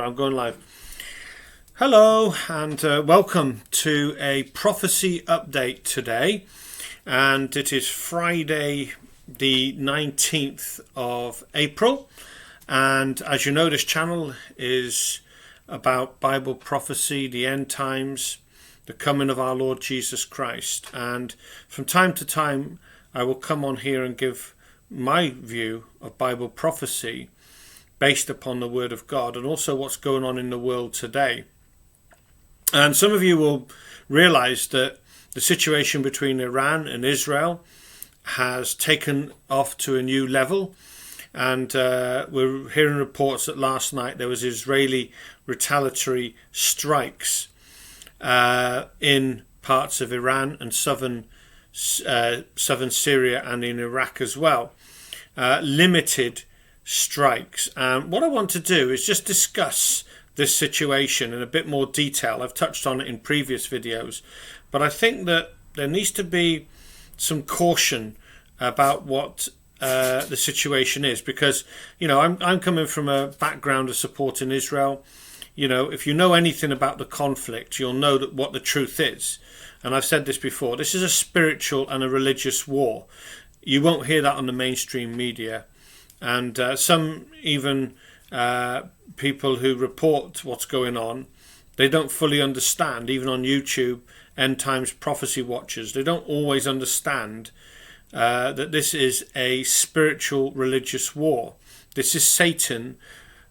I'm going live. Hello and welcome to a prophecy update today. And it is Friday the 19th of April. And as you know, this channel is about Bible prophecy, the end times, the coming of our Lord Jesus Christ. And from time to time, I will come on here and give my view of Bible prophecy based upon the Word of God and also what's going on in the world today. And some of you will realize that the situation between Iran and Israel has taken off to a new level. And we're hearing reports that last night there was Israeli retaliatory strikes in parts of Iran and southern Syria and in Iraq as well. Limited strikes. What I want to do is just discuss this situation in a bit more detail. I've touched on it in previous videos, but I think that there needs to be some caution about what the situation is, because I'm coming from a background of supporting Israel. If you know anything about the conflict, you'll know that what the truth is. And I've said this before, this is a spiritual and a religious war. You won't hear that on the mainstream media. And some even people who report what's going on, they don't fully understand, even on YouTube, End Times Prophecy Watchers, they don't always understand that this is a spiritual religious war. This is Satan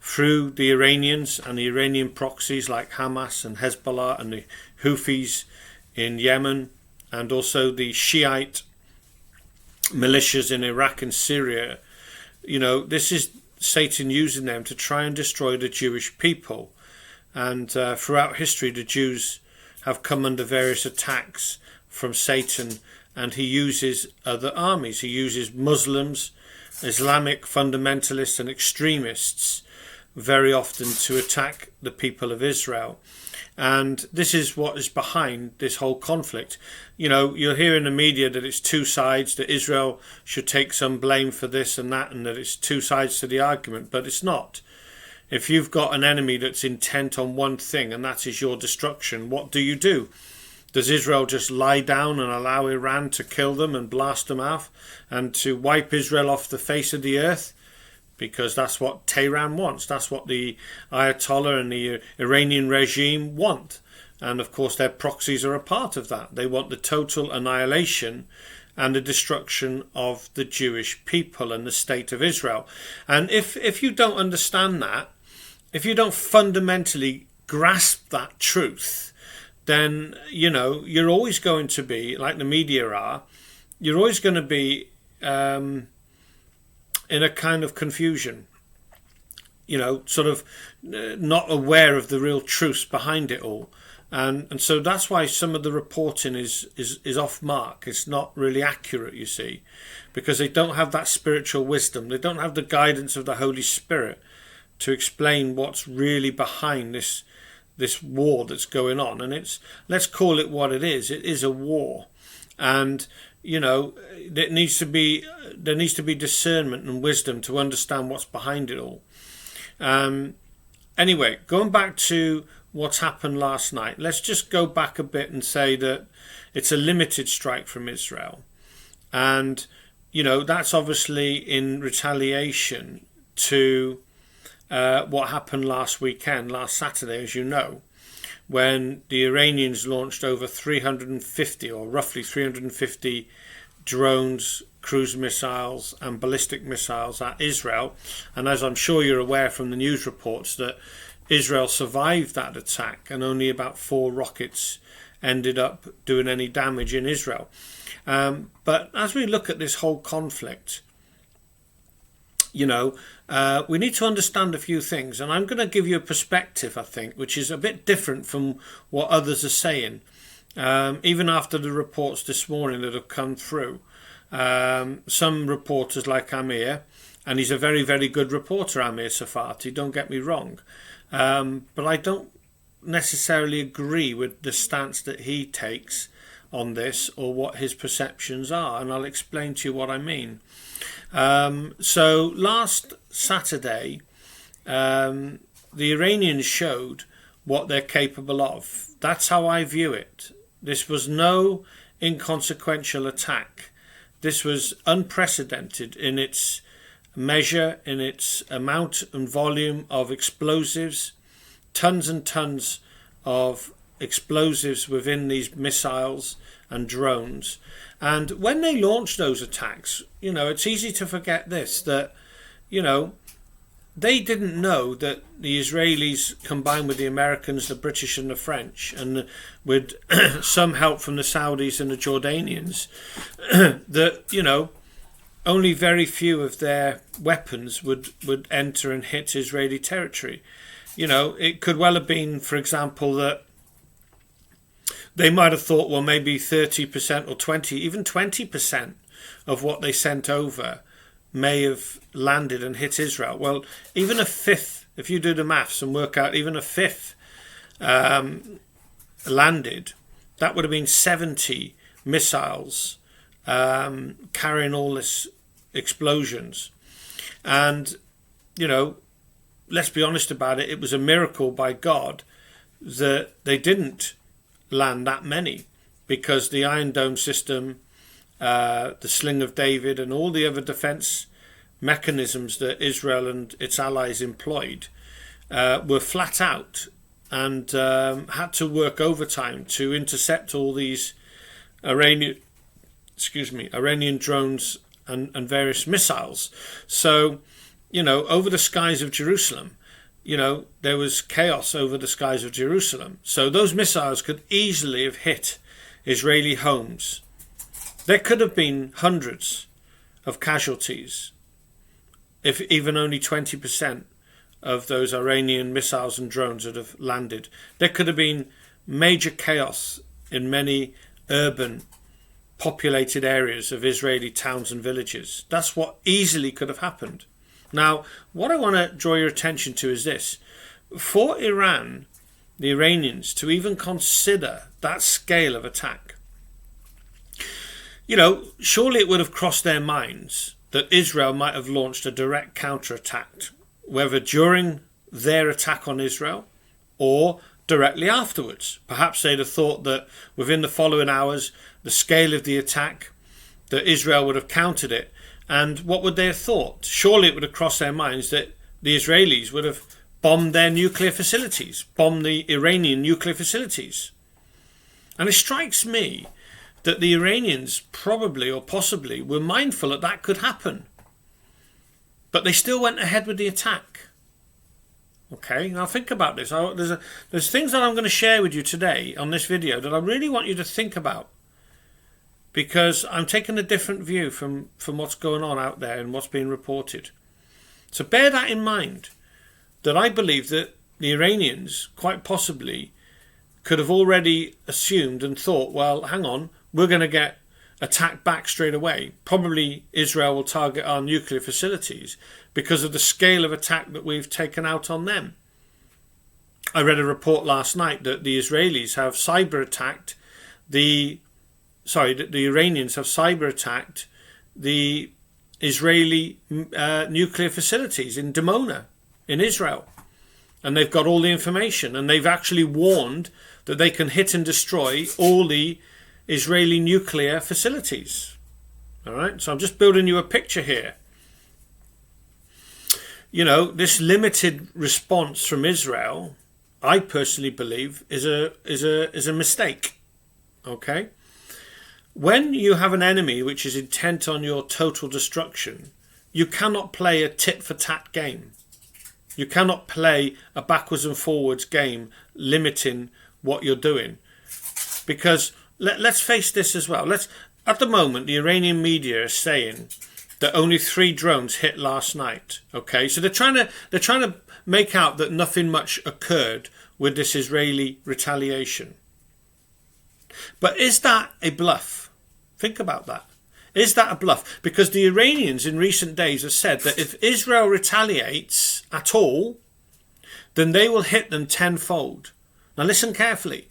through the Iranians and the Iranian proxies like Hamas and Hezbollah and the Houthis in Yemen, and also the Shiite militias in Iraq and Syria. This is Satan using them to try and destroy the Jewish people. And throughout history, the Jews have come under various attacks from Satan, and he uses other armies. He uses Muslims, Islamic fundamentalists and extremists very often to attack the people of Israel. And this is what is behind this whole conflict. You'll hear in the media that it's two sides, that Israel should take some blame for this and that, and that it's two sides to the argument, but it's not. If you've got an enemy that's intent on one thing, and that is your destruction, what do? Does Israel just lie down and allow Iran to kill them and blast them off and to wipe Israel off the face of the earth? Because that's what Tehran wants. That's what the Ayatollah and the Iranian regime want. And of course their proxies are a part of that. They want the total annihilation and the destruction of the Jewish people and the state of Israel. And if you don't understand that, if you don't fundamentally grasp that truth, then you're always going to be, like the media are, you're always going to be in a kind of confusion, sort of not aware of the real truths behind it all. And so that's why some of the reporting is off mark. It's not really accurate, you see, because they don't have that spiritual wisdom. They don't have the guidance of the Holy Spirit to explain what's really behind this war that's going on. And let's call it what it is. It is a war. And there needs to be discernment and wisdom to understand what's behind it all. Anyway, going back to what's happened last night, let's just go back a bit and say that it's a limited strike from Israel. And, that's obviously in retaliation to what happened last Saturday, as you know, when the Iranians launched over 350 or roughly 350 drones, cruise missiles and ballistic missiles at Israel. And as I'm sure you're aware from the news reports, that Israel survived that attack and only about 4 rockets ended up doing any damage in Israel. But as we look at this whole conflict, we need to understand a few things, and I'm going to give you a perspective, I think, which is a bit different from what others are saying. Even after the reports this morning that have come through, some reporters like Amir, and he's a very, very good reporter, Amir Tsarfati, don't get me wrong, but I don't necessarily agree with the stance that he takes on this or what his perceptions are, and I'll explain to you what I mean. So last Saturday, the the Iranians showed what they're capable of. That's how I view it. This was no inconsequential attack. This was unprecedented in its measure, in its amount and volume of explosives, tons and tons of explosives within these missiles and drones. And when they launched those attacks, it's easy to forget this, that, they didn't know that the Israelis, combined with the Americans, the British and the French, and with some help from the Saudis and the Jordanians, that, only very few of their weapons would enter and hit Israeli territory. It could well have been, for example, that they might have thought, well, maybe 30% or 20, even 20% of what they sent over may have landed and hit Israel. Well, even a fifth, if you do the maths and work out even a fifth landed, that would have been 70 missiles carrying all this explosions. And, let's be honest about it, it was a miracle by God that they didn't land that many, because the Iron Dome system, the Sling of David, and all the other defense mechanisms that Israel and its allies employed were flat out, and had to work overtime to intercept all these Iranian drones and various missiles. So, over the skies of Jerusalem, there was chaos over the skies of Jerusalem. So those missiles could easily have hit Israeli homes. There could have been hundreds of casualties if even only 20% of those Iranian missiles and drones had have landed. There could have been major chaos in many urban populated areas of Israeli towns and villages. That's what easily could have happened. Now, what I want to draw your attention to is this. For Iran, the Iranians, to even consider that scale of attack, surely it would have crossed their minds that Israel might have launched a direct counterattack, whether during their attack on Israel or directly afterwards. Perhaps they'd have thought that within the following hours, the scale of the attack, that Israel would have countered it. And what would they have thought? Surely it would have crossed their minds that the Israelis would have bombed their nuclear facilities, bombed the Iranian nuclear facilities. And it strikes me that the Iranians probably or possibly were mindful that could happen. But they still went ahead with the attack. Okay, now think about this. There's things that I'm going to share with you today on this video that I really want you to think about, because I'm taking a different view from what's going on out there and what's being reported. So bear that in mind, that I believe that the Iranians quite possibly could have already assumed and thought, well, hang on, we're going to get attacked back straight away. Probably Israel will target our nuclear facilities because of the scale of attack that we've taken out on them. I read a report last night that the Israelis have the Iranians have cyber attacked the Israeli nuclear facilities in Dimona in Israel. And they've got all the information, and they've actually warned that they can hit and destroy all the Israeli nuclear facilities. All right, so I'm just building you a picture here. This limited response from Israel, I personally believe, is a mistake. Okay, when you have an enemy which is intent on your total destruction, you cannot play a tit for tat game. You cannot play a backwards and forwards game limiting what you're doing, because let's face this as well. At the moment, the Iranian media is saying that only 3 drones hit last night. Okay, so they're trying to make out that nothing much occurred with this Israeli retaliation. But is that a bluff? Think about that. Is that a bluff? Because the Iranians in recent days have said that if Israel retaliates at all, then they will hit them tenfold. Now listen carefully.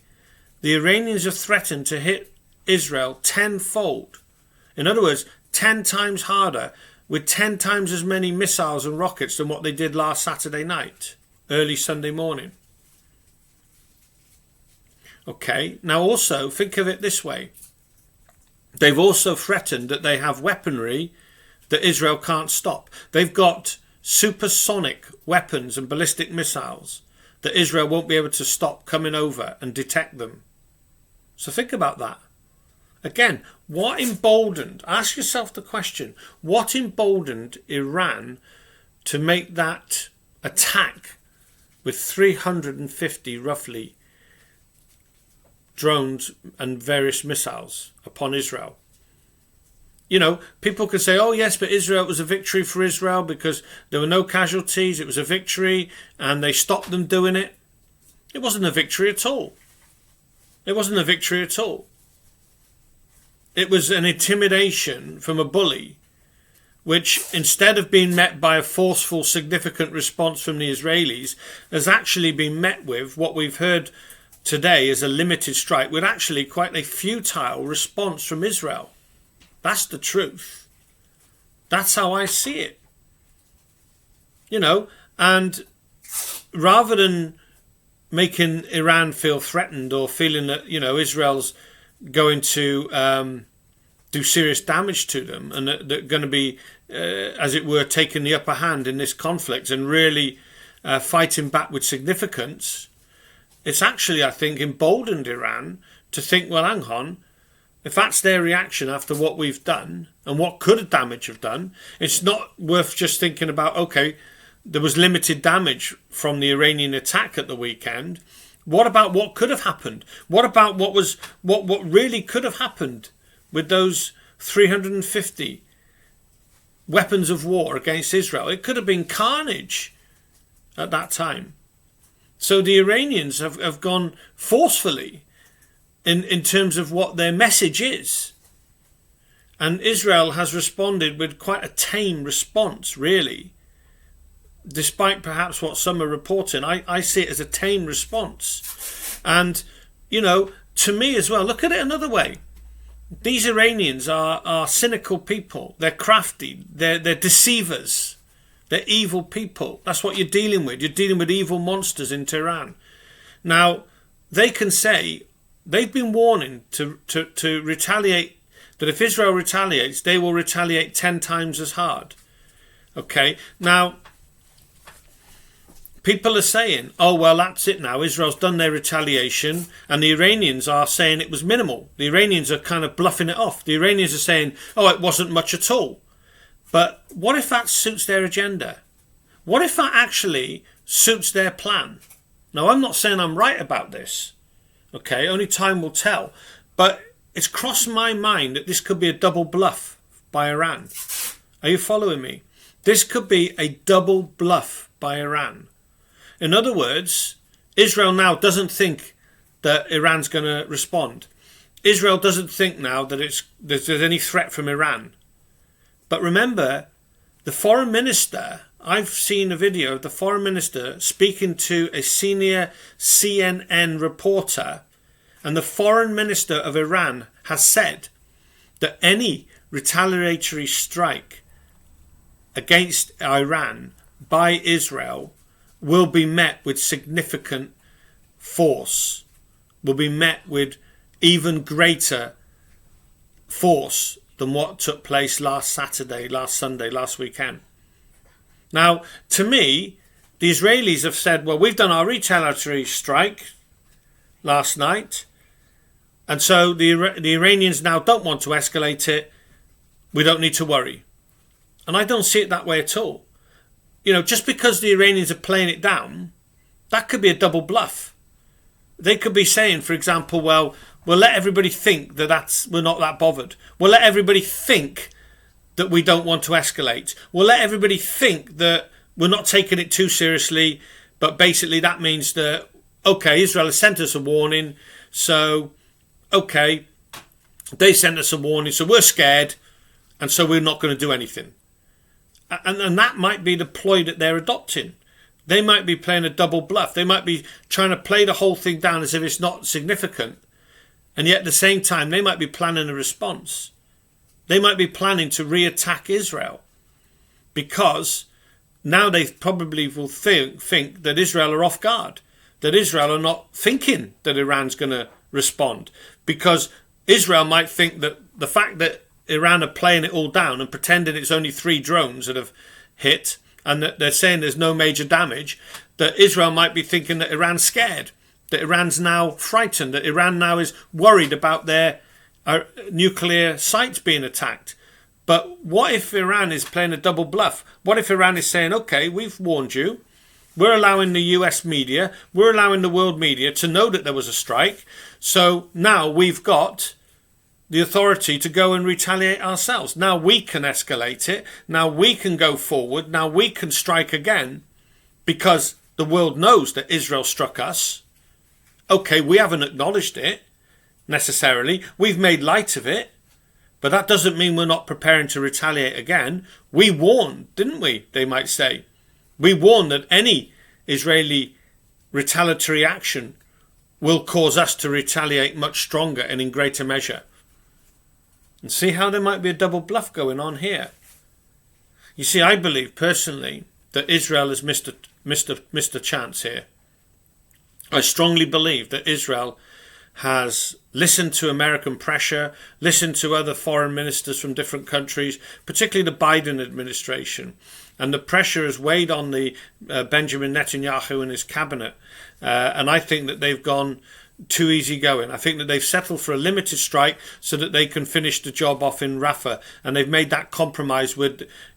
The Iranians have threatened to hit Israel tenfold. In other words, 10 times harder, with 10 times as many missiles and rockets than what they did last Saturday night. early Sunday morning. Okay, now also think of it this way. They've also threatened that they have weaponry that Israel can't stop. They've got supersonic weapons and ballistic missiles that Israel won't be able to stop coming over and detect them. So think about that. Again, what emboldened, ask yourself the question, what emboldened Iran to make that attack with 350 roughly drones and various missiles upon Israel? You know, people could say, oh yes, but Israel, it was a victory for Israel because there were no casualties, it was a victory and they stopped them doing it. It wasn't a victory at all. It wasn't a victory at all. It was an intimidation from a bully, which instead of being met by a forceful, significant response from the Israelis, has actually been met with what we've heard today as a limited strike, with actually quite a futile response from Israel. That's the truth. That's how I see it. You know, and rather than making Iran feel threatened or feeling that, you know, Israel's going to do serious damage to them and that they're going to be, as it were, taking the upper hand in this conflict and really fighting back with significance, it's actually, I think, emboldened Iran to think, well, hang on, if that's their reaction after what we've done and what could damage have done, it's not worth just thinking about, okay, there was limited damage from the Iranian attack at the weekend. What about what could have happened? What about what really could have happened with those 350 weapons of war against Israel? It could have been carnage at that time. So the Iranians have gone forcefully in terms of what their message is. And Israel has responded with quite a tame response, really. Despite perhaps what some are reporting, I see it as a tame response. And, you know, to me as well, look at it another way. These Iranians are cynical people. They're crafty. They're deceivers. They're evil people. That's what you're dealing with. You're dealing with evil monsters in Tehran. Now, they can say, they've been warning to retaliate, that if Israel retaliates, they will retaliate 10 times as hard. Okay, now, people are saying, oh, well, that's it now. Israel's done their retaliation. And the Iranians are saying it was minimal. The Iranians are kind of bluffing it off. The Iranians are saying, oh, it wasn't much at all. But what if that suits their agenda? What if that actually suits their plan? Now, I'm not saying I'm right about this. Okay, only time will tell. But it's crossed my mind that this could be a double bluff by Iran. Are you following me? This could be a double bluff by Iran. In other words, Israel now doesn't think that Iran's going to respond. Israel doesn't think now that there's any threat from Iran. But remember, the foreign minister, I've seen a video of the foreign minister speaking to a senior CNN reporter, and the foreign minister of Iran has said that any retaliatory strike against Iran by Israel will be met with significant force, will be met with even greater force than what took place last Saturday, last Sunday, last weekend. Now, to me, the Israelis have said, well, we've done our retaliatory strike last night, and so the Iranians now don't want to escalate it. We don't need to worry. And I don't see it that way at all. You know, just because the Iranians are playing it down, that could be a double bluff. They could be saying, for example, well, we'll let everybody think that we're not that bothered. We'll let everybody think that we don't want to escalate. We'll let everybody think that we're not taking it too seriously, but basically that means that, okay, Israel has sent us a warning, so, okay, they sent us a warning, so we're scared, and so we're not going to do anything. And that might be the ploy that they're adopting. They might be playing a double bluff. They might be trying to play the whole thing down as if it's not significant. And yet at the same time, they might be planning a response. They might be planning to re-attack Israel. Because now they probably will think that Israel are off guard, that Israel are not thinking that Iran's going to respond, because Israel might think that the fact that Iran are playing it all down and pretending it's only 3 drones that have hit and that they're saying there's no major damage, that Israel might be thinking that Iran's scared, that Iran's now frightened, that Iran now is worried about their nuclear sites being attacked. But what if Iran is playing a double bluff? What if Iran is saying, okay, we've warned you, we're allowing the US media, we're allowing the world media to know that there was a strike, so now we've got the authority to go and retaliate ourselves. Now we can escalate it, now we can go forward, now we can strike again, because the world knows that Israel struck us. Okay, we haven't acknowledged it necessarily, we've made light of it, but that doesn't mean we're not preparing to retaliate again. We warned, didn't we, they might say. We warned that any Israeli retaliatory action will cause us to retaliate much stronger and in greater measure. And see how there might be a double bluff going on here. You see, I believe personally that Israel has missed a chance here. I strongly believe that Israel has listened to American pressure, listened to other foreign ministers from different countries, particularly the Biden administration. And the pressure has weighed on the Benjamin Netanyahu and his cabinet. And I think that they've gone too easy going. I think that they've settled for a limited strike so that they can finish the job off in Rafah. And they've made that compromise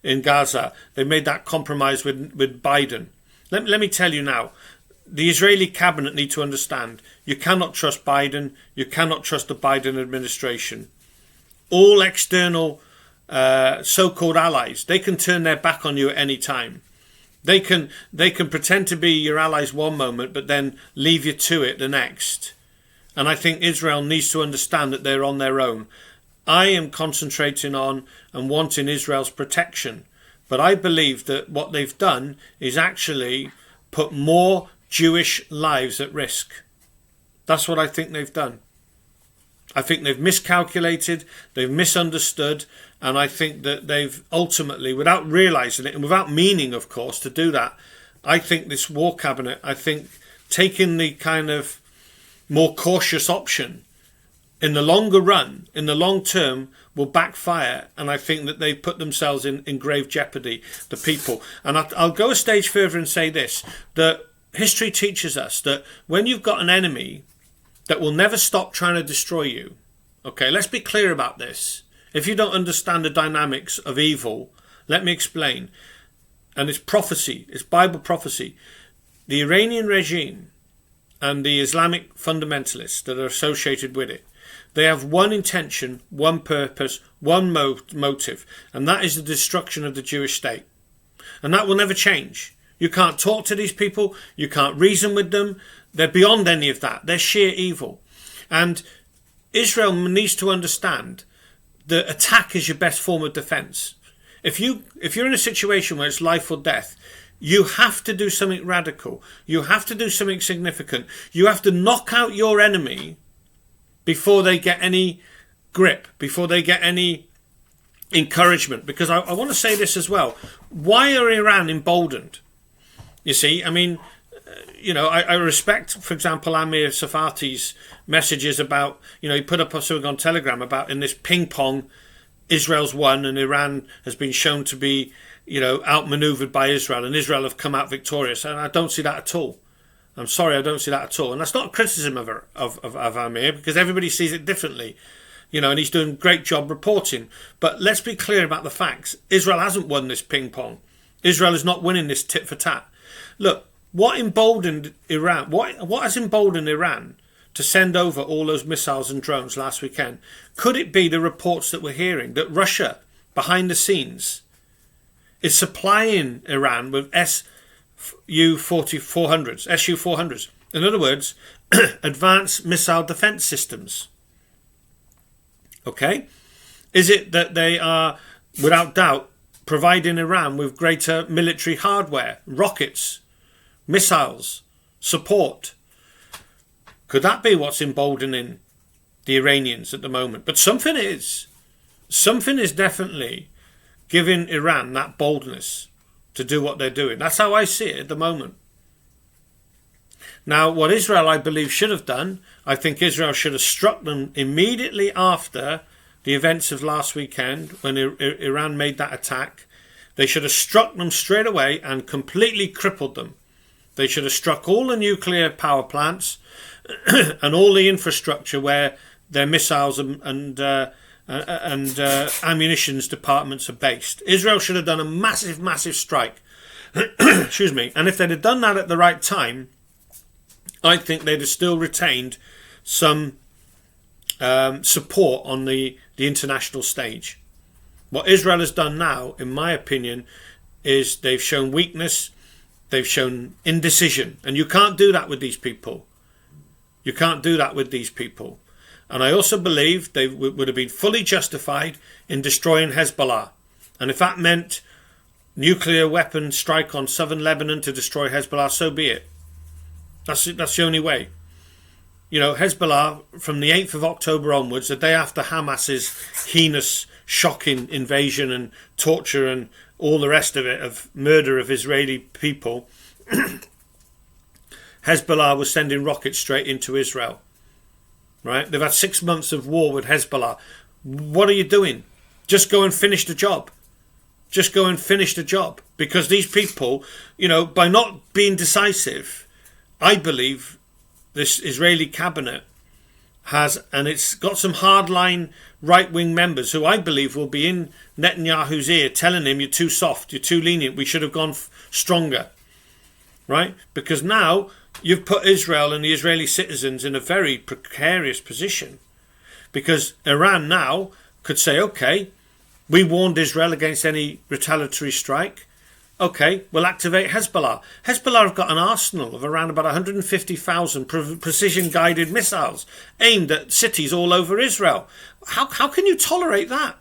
in Gaza. They've made that compromise with Biden. Let me tell you now, the Israeli cabinet need to understand, you cannot trust Biden, you cannot trust the Biden administration. All external so-called allies, they can turn their back on you at any time. They can pretend to be your allies one moment, but then leave you to it the next. And I think Israel needs to understand that they're on their own. I am concentrating on and wanting Israel's protection. But I believe that what they've done is actually put more Jewish lives at risk. That's what I think they've done. I think they've miscalculated, they've misunderstood, and I think that they've ultimately, without realising it, and without meaning, of course, to do that, I think this war cabinet, I think taking the kind of more cautious option in the longer run, in the long term, will backfire, and I think that they've put themselves in grave jeopardy, the people. And I'll go a stage further and say this, that history teaches us that when you've got an enemy that will never stop trying to destroy you, okay, let's be clear about this. If you don't understand the dynamics of evil, let me explain. And it's prophecy, it's Bible prophecy. The Iranian regime and the Islamic fundamentalists that are associated with it, they have one intention, one purpose, one motive, and that is the destruction of the Jewish state. And that will never change. You can't talk to these people, you can't reason with them, they're beyond any of that, they're sheer evil. And Israel needs to understand that attack is your best form of defence. If you're in a situation where it's life or death, you have to do something radical, you have to do something significant, you have to knock out your enemy before they get any grip, before they get any encouragement. Because I want to say this as well, why are Iran emboldened? You see, I mean, I respect, for example, Amir Safati's messages about, he put up something on Telegram about in this ping pong, Israel's won and Iran has been shown to be, outmaneuvered by Israel, and Israel have come out victorious. And I don't see that at all. I'm sorry, I don't see that at all. And that's not a criticism of Amir, because everybody sees it differently. And he's doing a great job reporting. But let's be clear about the facts. Israel hasn't won this ping pong. Israel is not winning this tit for tat. Look, what emboldened Iran? What has emboldened Iran to send over all those missiles and drones last weekend? Could it be the reports that we're hearing that Russia, behind the scenes, is supplying Iran with Su-400s? In other words, advanced missile defense systems. Okay? Is it that they are, without doubt, providing Iran with greater military hardware, rockets, missiles, support? Could that be what's emboldening the Iranians at the moment? But something is definitely giving Iran that boldness to do what they're doing. That's how I see it at the moment. Now, what Israel, I believe, should have done, I think Israel should have struck them immediately after the events of last weekend when Iran made that attack. They should have struck them straight away and completely crippled them. They should have struck all the nuclear power plants and all the infrastructure where their missiles and ammunitions departments are based. Israel should have done a massive strike. Excuse me. And if they'd have done that at the right time, I think they'd have still retained some support on the international stage. What Israel has done now, in my opinion, is they've shown weakness, they've shown indecision, and you can't do that with these people. You can't do that with these people. And I also believe they would have been fully justified in destroying Hezbollah. And if that meant nuclear weapon strike on southern Lebanon to destroy Hezbollah, so be it. That's the only way. You know, Hezbollah, from the 8th of October onwards, the day after Hamas's heinous, shocking invasion and torture and all the rest of it, of murder of Israeli people, Hezbollah was sending rockets straight into Israel. Right? They've had 6 months of war with Hezbollah. What are you doing? Just go and finish the job. Just go and finish the job. Because these people, you know, by not being decisive, I believe this Israeli cabinet has, and it's got some hardline right-wing members who I believe will be in Netanyahu's ear telling him, you're too soft, you're too lenient, we should have gone stronger. Right? Because now you've put Israel and the Israeli citizens in a very precarious position. Because Iran now could say, okay, we warned Israel against any retaliatory strike. Okay, we'll activate Hezbollah. Hezbollah have got an arsenal of around about 150,000 precision-guided missiles aimed at cities all over Israel. How can you tolerate that?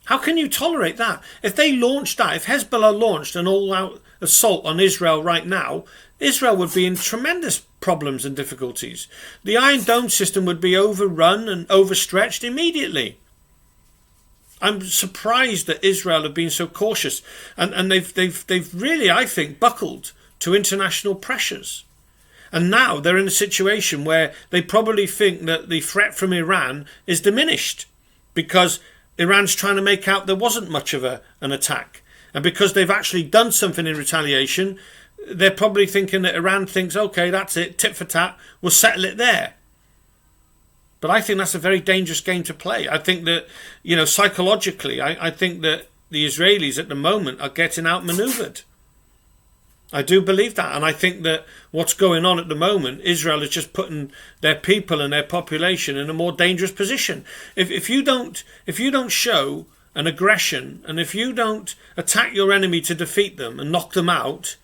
How can you tolerate that? If they launched that, if Hezbollah launched an all-out assault on Israel right now, Israel would be in tremendous problems and difficulties. The Iron Dome system would be overrun and overstretched immediately. I'm surprised that Israel have been so cautious, and they've really, I think, buckled to international pressures. And now they're in a situation where they probably think that the threat from Iran is diminished because Iran's trying to make out there wasn't much of an attack. And because they've actually done something in retaliation, they're probably thinking that Iran thinks, okay, that's it, tit for tat, we'll settle it there. But I think that's a very dangerous game to play. I think that, you know, psychologically, I think that the Israelis at the moment are getting outmaneuvered. I do believe that. And I think that what's going on at the moment, Israel is just putting their people and their population in a more dangerous position. If you don't show an aggression, and if you don't attack your enemy to defeat them and knock them out,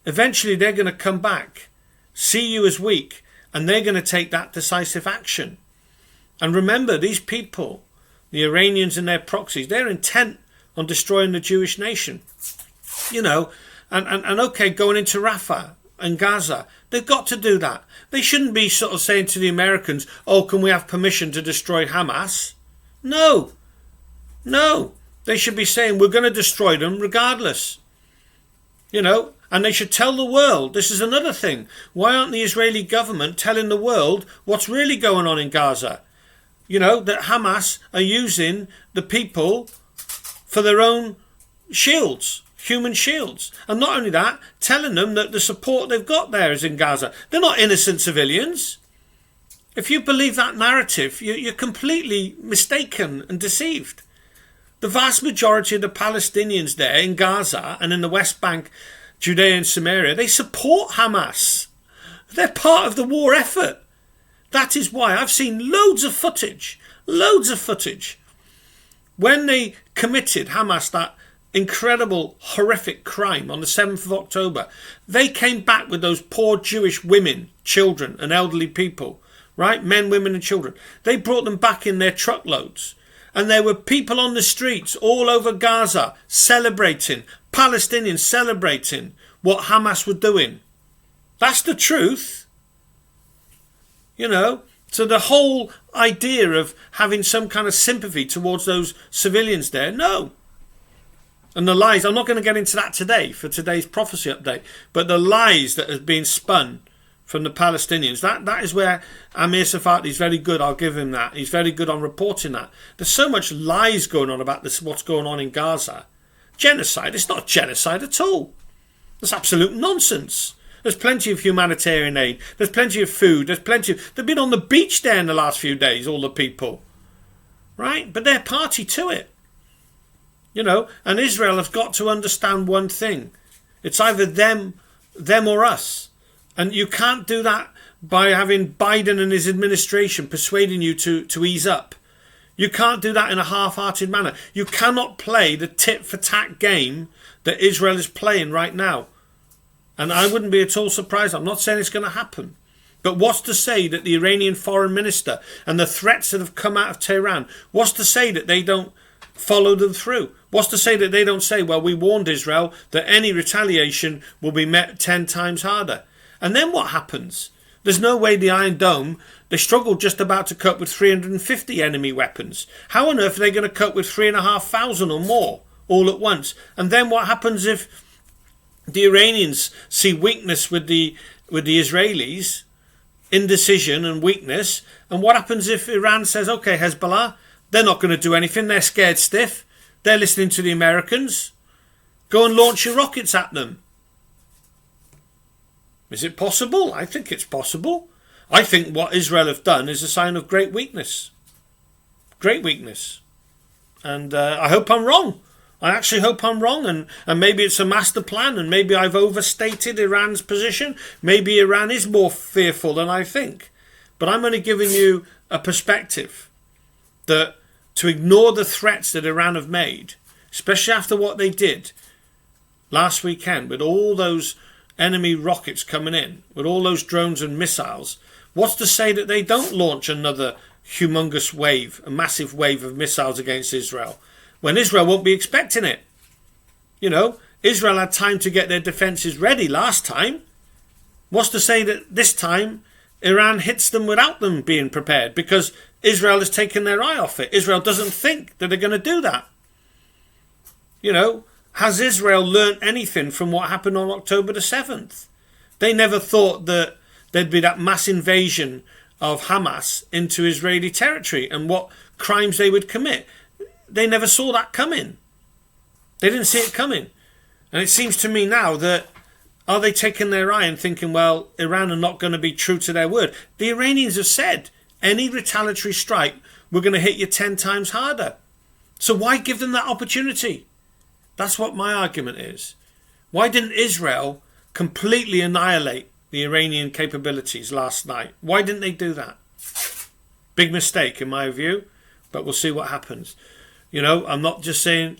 eventually they're going to come back, see you as weak, and they're going to take that decisive action. And remember, these people, the Iranians and their proxies, they're intent on destroying the Jewish nation. You know, and okay, going into Rafah and Gaza, they've got to do that. They shouldn't be sort of saying to the Americans, oh, can we have permission to destroy Hamas? No. They should be saying, we're going to destroy them regardless. You know, and they should tell the world. This is another thing. Why aren't the Israeli government telling the world what's really going on in Gaza? You know, that Hamas are using the people for their own shields, human shields. And not only that, telling them that the support they've got there is in Gaza. They're not innocent civilians. If you believe that narrative, you're completely mistaken and deceived. The vast majority of the Palestinians there in Gaza and in the West Bank, Judea and Samaria, they support Hamas. They're part of the war effort. That is why I've seen loads of footage. When they committed, Hamas, that incredible, horrific crime on the 7th of October, they came back with those poor Jewish women, children and elderly people, right? Men, women and children. They brought them back in their truckloads. And there were people on the streets all over Gaza celebrating, Palestinians celebrating what Hamas were doing. That's the truth. You know, so the whole idea of having some kind of sympathy towards those civilians there, no. And the lies, I'm not going to get into that today for today's prophecy update, but the lies that have been spun from the Palestinians, that is where Amir Tsarfati is very good. I'll give him that. He's very good on reporting that. There's so much lies going on about this, what's going on in Gaza. Genocide, it's not genocide at all. That's absolute nonsense. There's plenty of humanitarian aid. There's plenty of food. They've been on the beach there in the last few days, all the people. Right? But they're party to it. You know, and Israel has got to understand one thing. It's either them or us. And you can't do that by having Biden and his administration persuading you to ease up. You can't do that in a half-hearted manner. You cannot play the tit-for-tat game that Israel is playing right now. And I wouldn't be at all surprised. I'm not saying it's going to happen. But what's to say that the Iranian foreign minister and the threats that have come out of Tehran, what's to say that they don't follow them through? What's to say that they don't say, well, we warned Israel that any retaliation will be met 10 times harder? And then what happens? There's no way the Iron Dome, they struggled just about to cope with 350 enemy weapons. How on earth are they going to cope with 3,500 or more all at once? And then what happens if the Iranians see weakness with the Israelis, indecision and weakness? And what happens if Iran says, okay, Hezbollah, they're not going to do anything, they're scared stiff, they're listening to the Americans, go and launch your rockets at them? Is it possible? I think it's possible. I think what Israel have done is a sign of great weakness. Great weakness. And I hope I'm wrong. I actually hope I'm wrong. And maybe it's a master plan. And maybe I've overstated Iran's position. Maybe Iran is more fearful than I think. But I'm only giving you a perspective that to ignore the threats that Iran have made, especially after what they did last weekend with all those enemy rockets coming in, with all those drones and missiles, what's to say that they don't launch another humongous wave, a massive wave of missiles against Israel, when Israel won't be expecting it? You know, Israel had time to get their defences ready last time. What's to say that this time Iran hits them without them being prepared, because Israel has taken their eye off it? Israel doesn't think that they're going to do that. You know, has Israel learnt anything from what happened on October the 7th? They never thought that there'd be that mass invasion of Hamas into Israeli territory and what crimes they would commit. They never saw that coming. They didn't see it coming. And it seems to me now that, are they taking their eye and thinking, well, Iran are not going to be true to their word? The Iranians have said, any retaliatory strike, we're going to hit you 10 times harder. So why give them that opportunity? That's what my argument is. Why didn't Israel completely annihilate the Iranian capabilities last night? Why didn't they do that? Big mistake in my view, but we'll see what happens. You know, I'm not trying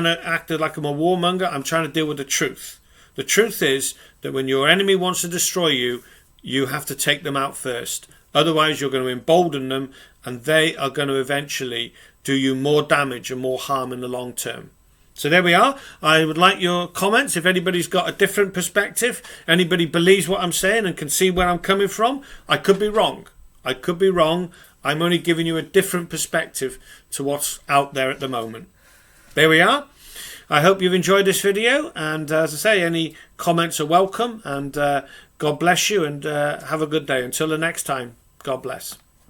to act like I'm a warmonger. I'm trying to deal with the truth. The truth is that when your enemy wants to destroy you, you have to take them out first. Otherwise, you're going to embolden them, and they are going to eventually do you more damage and more harm in the long term. So there we are. I would like your comments. If anybody's got a different perspective, anybody believes what I'm saying and can see where I'm coming from, I could be wrong. I could be wrong. I'm only giving you a different perspective to what's out there at the moment. There we are. I hope you've enjoyed this video. And as I say, any comments are welcome. And God bless you, and have a good day. Until the next time, God bless.